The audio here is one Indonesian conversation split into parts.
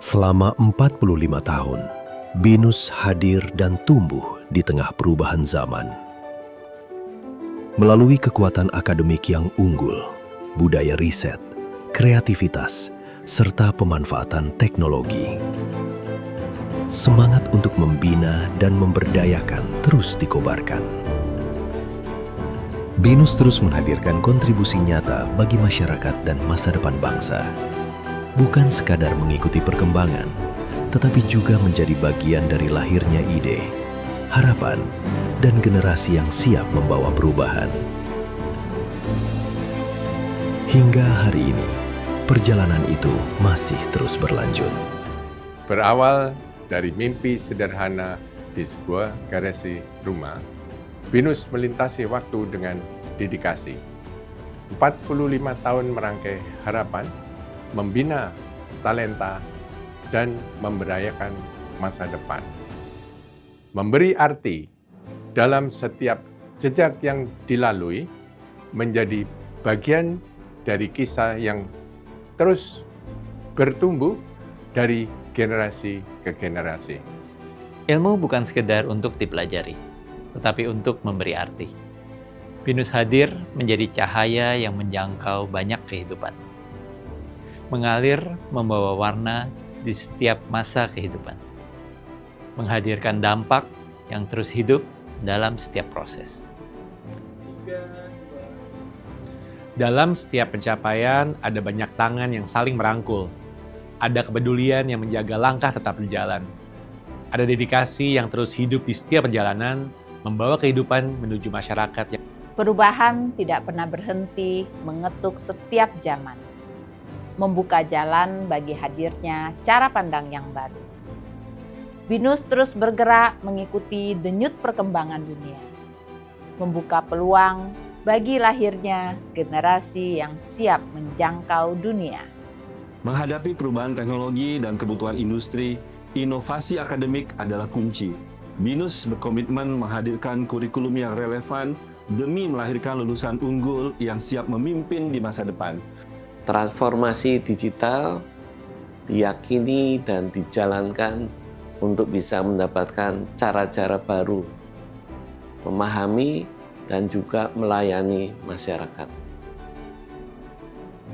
Selama 45 tahun, BINUS hadir dan tumbuh di tengah perubahan zaman. Melalui kekuatan akademik yang unggul, budaya riset, kreativitas, serta pemanfaatan teknologi, semangat untuk membina dan memberdayakan terus dikobarkan. BINUS terus menghadirkan kontribusi nyata bagi masyarakat dan masa depan bangsa. Bukan sekadar mengikuti perkembangan, tetapi juga menjadi bagian dari lahirnya ide, harapan, dan generasi yang siap membawa perubahan. Hingga hari ini, perjalanan itu masih terus berlanjut. Berawal dari mimpi sederhana di sebuah garasi rumah, BINUS melintasi waktu dengan dedikasi. 45 tahun merangkai harapan, membina talenta, dan memberdayakan masa depan. Memberi arti dalam setiap jejak yang dilalui menjadi bagian dari kisah yang terus bertumbuh dari generasi ke generasi. Ilmu bukan sekedar untuk dipelajari, tetapi untuk memberi arti. BINUS hadir menjadi cahaya yang menjangkau banyak kehidupan. Mengalir membawa warna di setiap masa kehidupan. Menghadirkan dampak yang terus hidup dalam setiap proses. Dalam setiap pencapaian ada banyak tangan yang saling merangkul. Ada kepedulian yang menjaga langkah tetap berjalan. Ada dedikasi yang terus hidup di setiap perjalanan, membawa kehidupan menuju masyarakat yang Perubahan tidak pernah berhenti mengetuk setiap zaman, membuka jalan bagi hadirnya cara pandang yang baru. BINUS terus bergerak mengikuti denyut perkembangan dunia, membuka peluang bagi lahirnya generasi yang siap menjangkau dunia. Menghadapi perubahan teknologi dan kebutuhan industri, inovasi akademik adalah kunci. BINUS berkomitmen menghadirkan kurikulum yang relevan demi melahirkan lulusan unggul yang siap memimpin di masa depan. Transformasi digital diyakini dan dijalankan untuk bisa mendapatkan cara-cara baru, memahami dan juga melayani masyarakat.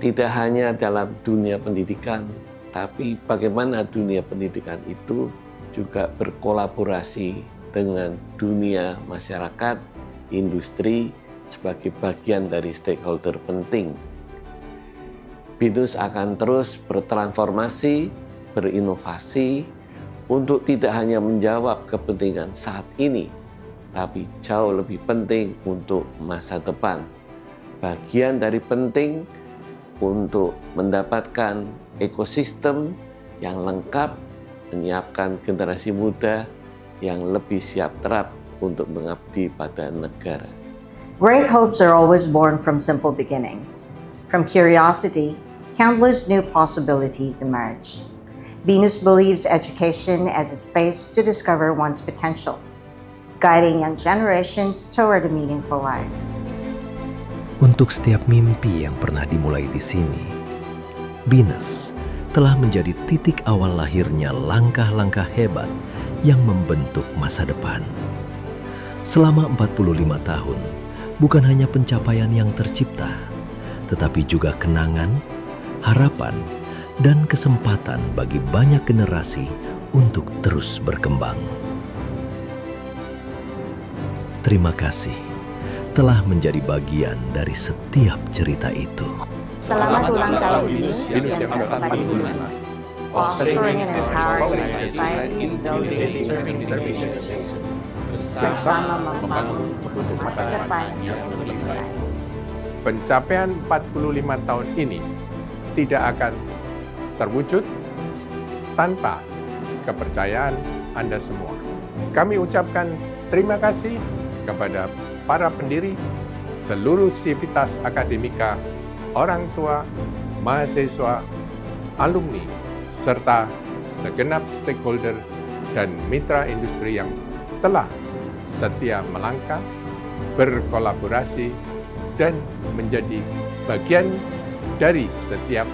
Tidak hanya dalam dunia pendidikan, tapi bagaimana dunia pendidikan itu juga berkolaborasi dengan dunia masyarakat, industri sebagai bagian dari stakeholder penting. BINUS akan terus bertransformasi, berinovasi untuk tidak hanya menjawab kepentingan saat ini, tapi jauh lebih penting untuk masa depan. Bagian dari penting untuk mendapatkan ekosistem yang lengkap, menyiapkan generasi muda yang lebih siap terap untuk mengabdi pada negara. Great hopes are always born from simple beginnings. From curiosity, countless new possibilities emerge. BINUS believes education as a space to discover one's potential, guiding young generations toward a meaningful life. Untuk setiap mimpi yang pernah dimulai di sini, BINUS telah menjadi titik awal lahirnya langkah-langkah hebat yang membentuk masa depan. Selama 45 tahun, bukan hanya pencapaian yang tercipta, tetapi juga kenangan, harapan, dan kesempatan bagi banyak generasi untuk terus berkembang. Terima kasih telah menjadi bagian dari setiap cerita itu. Selamat ulang tahun BINUS BINUS yang yang ke-45. Fostering and empowering society and building serving nations. Bersama membangun masa depan yang lebih baik. Pencapaian 45 tahun ini tidak akan terwujud tanpa kepercayaan Anda semua. Kami ucapkan terima kasih kepada para pendiri, seluruh sivitas akademika, orang tua, mahasiswa, alumni, serta segenap stakeholder dan mitra industri yang telah setia melangkah, berkolaborasi, dan menjadi bagian dari setiap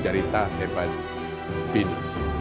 cerita hebat BINUS.